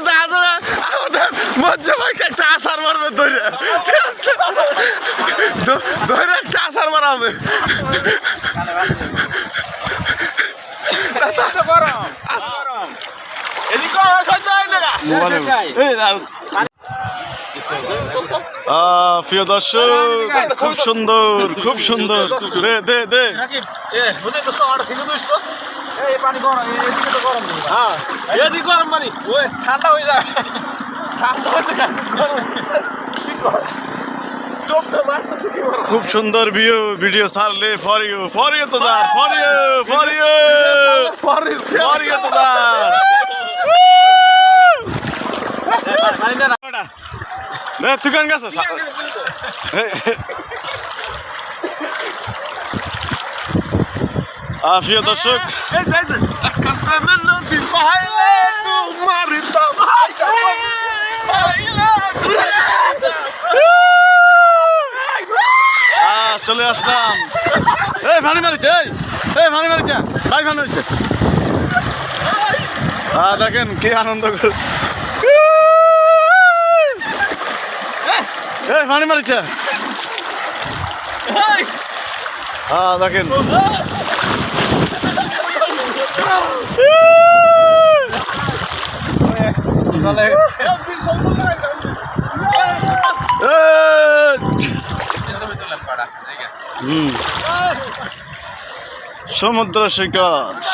দেখা যাবে আমাদের মজ্জা ভাইকে একটা আসার মারবে ধরে, ঠিক আছে? ধরে একটা আসার মারাবে। প্রিয় দর্শক, খুব সুন্দর, খুব সুন্দর। দে দে দে ঠান্ডা হয়ে যাবে। খুব সুন্দর ভিডিও ছাড়লে ফর ইউ তো দার, ফর ইউ তো দার। তুই কেন গেছ? প্রিয় দর্শক, চলে আসলাম। এই ফানি মারিছে, এই ফানি মারিছে, ভাই ফানি মারিছে। দেখেন কি আনন্দ করে, এই ফানি মারিছে। দেখেন সমুদ্র সৈকত।